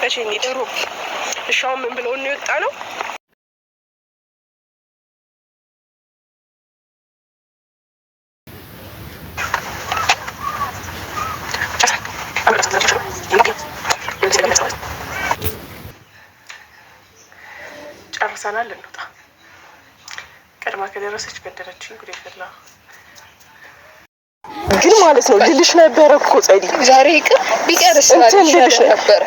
መቼ እንሂድ? እሻው ምን ብለው ነው የወጣ ነው? ጨርሰናል። እንውጣ። ቀድማ ከደረሰች ገደለችኝ። ጉዴ ፈላ። ግን ማለት ነው ልልሽ ነበር እኮ ጸዲ ዛሬ ይቅር ቢቀርስ ልልሽ ነበር።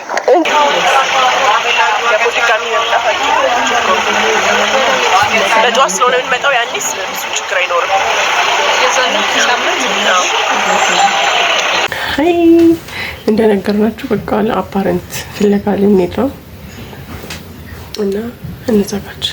በጠዋት ስለሆነ የምንመጣው ያኔስ ብዙ ችግር አይኖርም። አይ እንደነገርናችሁ በቃ ለአፓረንት ፍለጋ ልንሄድ ነው እና እንዘጋጅ።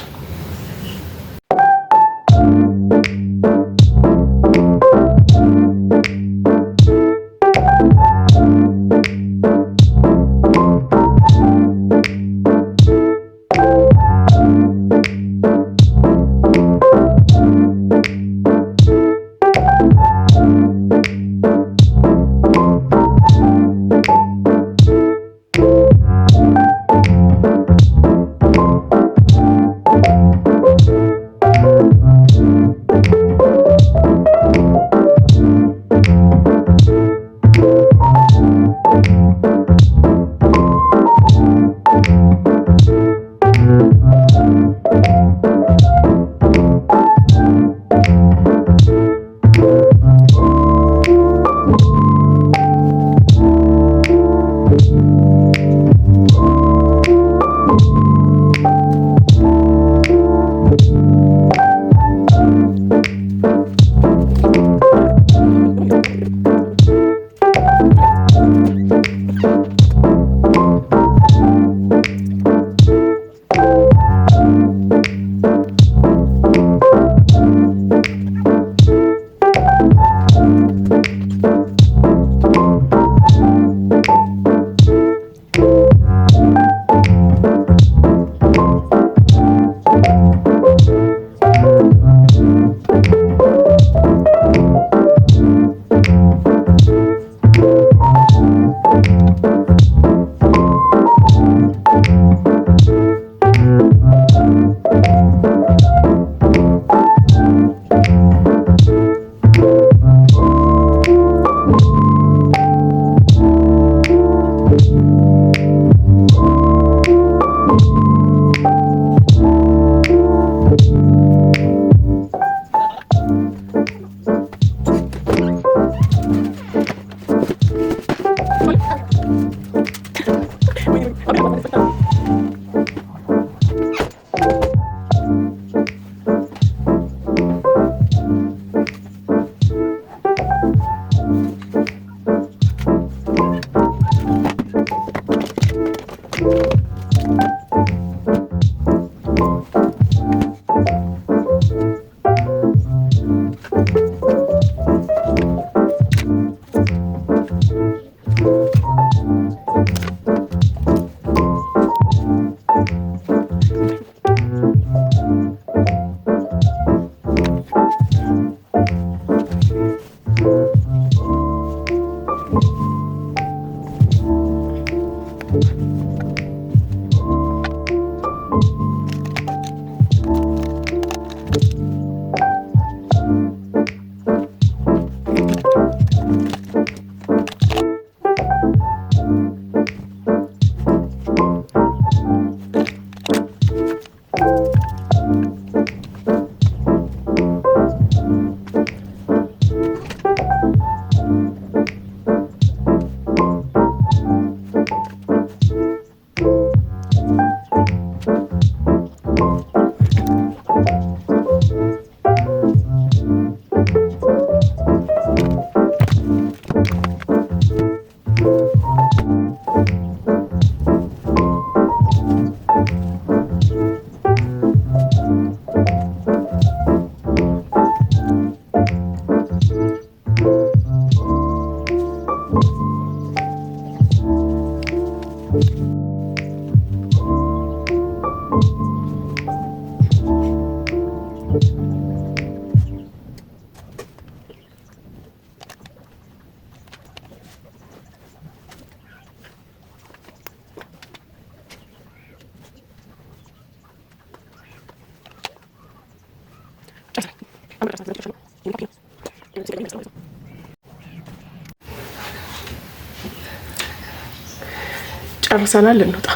ጨርሰናል። እንውጣ።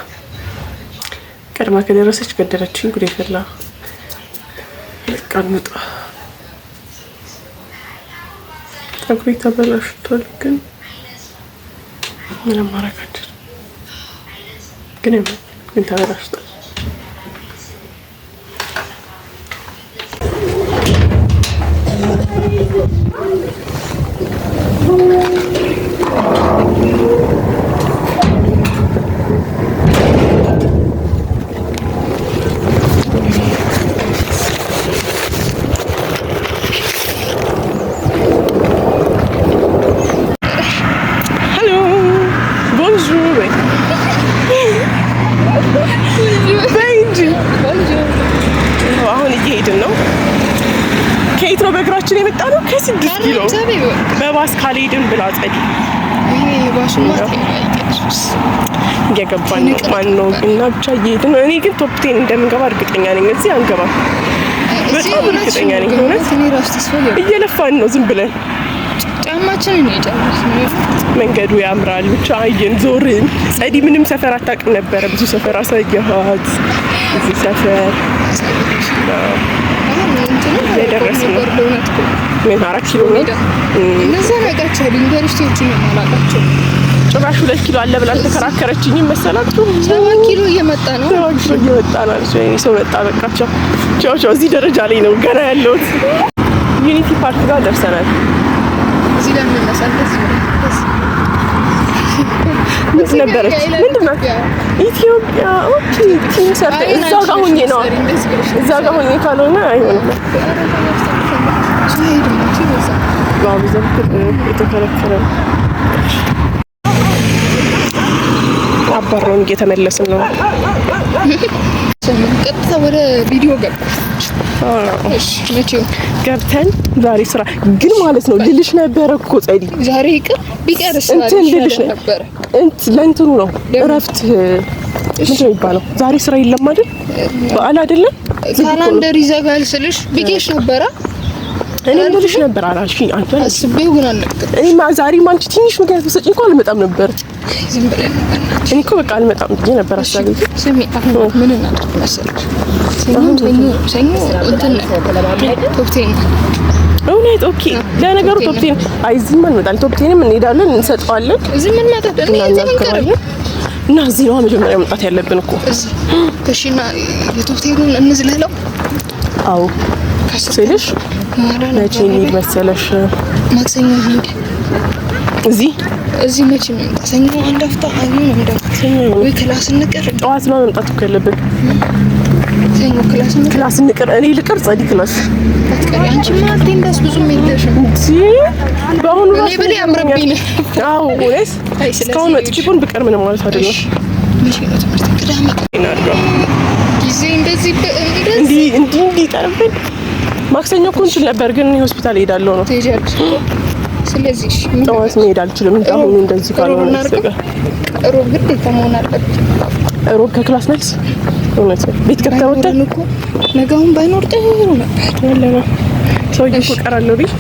ቀድማ ከደረሰች ገደለችኝ። ጉዴ ፈላ። በቃ እንውጣ። ፀጉሬ ተበላሽቷል፣ ግን ምንም ማድረግ አልችልም። ግን ተበላሽቷል። ከየት ነው በእግራችን የመጣ ነው? ከ6 ኪሎ በባስ ካልሄድን ብላ ጸዲ እየገባን ነው። ማን ነው እና ብቻ እየሄድን ነው። እኔ ግን ቶፕ 10 እንደምንገባ እርግጠኛ ነኝ። እዚህ አንገባም፣ በጣም እርግጠኛ ነኝ። እየለፋን ነው ዝም ብለን። ጫማችንን መንገዱ ያምራል። ብቻ አየን፣ ዞርን። ጸዲ ምንም ሰፈር አታውቅም ነበረ። ብዙ ሰፈር አሳየኋት። እዚህ ሰፈር የደረስን ነው። ምን 4 ኪሎ ነው? እነዛ ናቃቸው ዩኒቨርሲቲዎችን ማላቃቸው ጭራሽ 2 ኪሎ አለ ብላ ተከራከረችኝ መሰላችሁ። 7 ኪሎ እየመጣ ነው። 7 ኪሎ እየመጣ ነው። ሰው መጣ። በቃቸው። ቻው። እዚህ ደረጃ ላይ ነው ገና ያለሁት። ዩኒቲ ፓርክ ጋር ደርሰናል። እዚህ ጋር እንነሳለን። ምን ነበረች? ምንድን ናት? ኢትዮጵያ። ኦኬ ቲም ሰርተ እዛ ጋር ሆኜ ነው። እዛ ጋር ሆኜ ካልሆነ አይሆንም። የተከለከለ አባረውን እየተመለስን ነው። ቀጥታ ወደ ቪዲዮ ገብተን ዛሬ ስራ ግን ማለት ነው ልልሽ ነበረ እኮ ጸዲ ዛሬ ቢቀርስ ልልሽ ነበረ ለእንትኑ ነው እረፍት ምንድን ነው የሚባለው? ዛሬ ስራ የለም አይደል? በዓል አይደለም? ካላንደር ይዘጋል ስልሽ ቢቄሽ ነበረ። እኔ ልልሽ ነበር አላልሽኝ? አንተ አስቤው ግን አልነገርኩሽ። እኔማ ዛሬ አንቺ ትንሽ ምክንያት ብትሰጪኝ እኮ አልመጣም ነበር። ዝም ብለን ነበር። እኔ እኮ በቃ አልመጣም ብዬ ነበር አሳቢ። ስሚ አሁን ምን እናድርግ መሰለሽ? ሰኞ እንትን ቶፕ 10 እውነት ኦኬ። ለነገሩ ቶፕ 10 አይዚህም እንመጣለን። ቶፕ 10ም እንሄዳለን፣ እንሰጠዋለን። እዚህ ምን ማጣደን እና እዚህ ነው መጀመሪያ መምጣት ያለብን እኮ። እሺና የቶፕ 10ን እንዝለለው። አዎ ካስፈልሽ መቼ እንሂድ መሰለሽ? ማክሰኞ እንሂድ። እዚህ መቼ ነው? ሰኞ አንድ አፍታ አይሆንም። እንደሰኞ ወይ ክላስ እንቀር። ጠዋት ነው መምጣት እኮ ያለብን። ሰኞ ክላስ እንቀር። እኔ ልቀር ጸዲ ክላስ አትቀሪ። አንቺ ማለት እንደስ ብዙም የለሽም እንጂ በአሁኑ ራስ ነው ያምርብኝ። አዎ ወይስ እስካሁን መጥቼውን ብቀር ምንም ማለት አይደለም። መቼ ነው ትምህርት? ቅዳሜ እናድርገው። ጊዜ እንደዚህ ጠርብን። ማክሰኞ እኮ እንችል ነበር፣ ግን ሆስፒታል ሄዳለሁ ነው። ትሄጃለሽ? ስለዚህ ጠዋት መሄድ አልችልም። አሁን እንደዚህ ካልሆነ ሮብ ግዴታ መሆን አለበት። ሮብ ከክላስ መልስ እውነት ነው። ቤት ከተወጣን እኮ ነገውን ባይኖር ጥሩ ነበር። ያለና ሰውዬው እኮ ቀራለሁ ቢል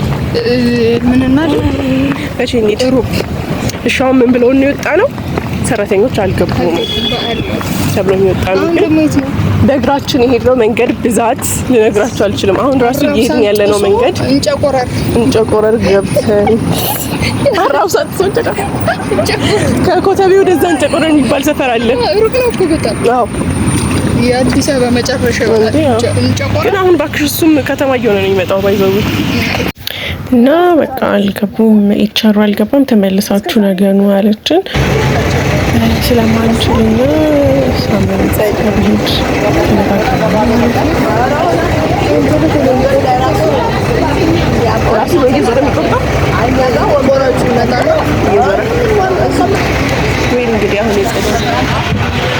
ምን እናድርግ? እሺ እንሂድ። ሮብ እሺ። አሁን ምን ብለው ነው የወጣ ነው? ሰራተኞች አልገቡም ተብሎ የወጣ ነው። በእግራችን የሄድነው መንገድ ብዛት ልነግራችሁ አልችልም። አሁን ራሱ እየሄድን ያለነው መንገድ እንጨቆረር ገብተን አራውሳት ሰንጨቃ ከኮተቤ ወደዛ እንጨቆረር የሚባል ሰፈር አለ። ሩቅ ነው እኮ በጣም። አዎ የአዲስ አበባ መጨረሻ እንጨቆረር። ግን አሁን ባክሽ እሱም ከተማ እየሆነ ነው የሚመጣው ባይዘው እና በቃ አልገቡም። ኤችአር አልገባም። ተመልሳችሁ ነገኑ አለችን። ስለማንችልና ሳምንት ከብሄድ ራሱ በየዘረ የሚቆጣው ወይ እንግዲህ አሁን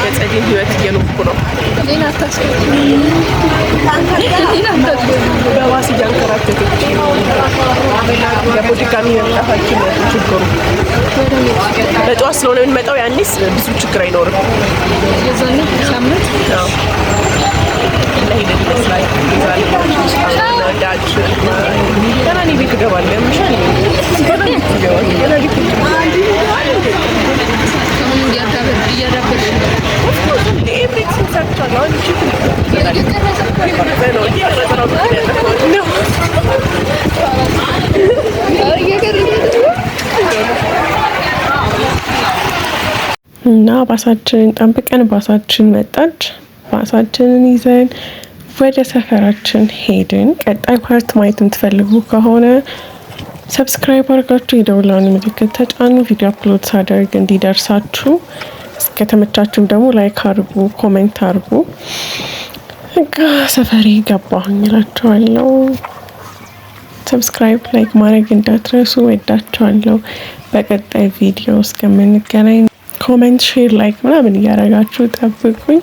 የጸደይ ህይወት እየኖርኩ ነው። በባስ እያንከራተተች ለፖለቲካሚ መምጣታችን ነው ችግሩ። በጠዋት ስለሆነ የምንመጣው ያኔስ ብዙ ችግር አይኖርም። ሳምንት ለሄደን ይመስላል። ገና እኔ ቤት እገባለሁ። ያምሻል ገና ቤት እገባለሁ። እና ባሳችንን ጠብቀን ባሳችን መጣች። ባሳችንን ይዘን ወደ ሰፈራችን ሄድን። ቀጣይ ፓርት ማየት የምትፈልጉ ከሆነ ሰብስክራይብ አድርጋችሁ የደውላውን ምልክት ተጫኑ። ቪዲዮ አፕሎድ ሳደርግ እንዲደርሳችሁ። እስከተመቻችሁም ደግሞ ላይክ አድርጉ፣ ኮሜንት አድርጉ። በቃ ሰፈሬ ገባሁኝ እላችኋለሁ። ሰብስክራይብ ላይክ ማድረግ እንዳትረሱ። ወዳችኋለሁ። በቀጣይ ቪዲዮ እስከምንገናኝ ኮሜንት፣ ሼር፣ ላይክ ምናምን እያደረጋችሁ ጠብቁኝ።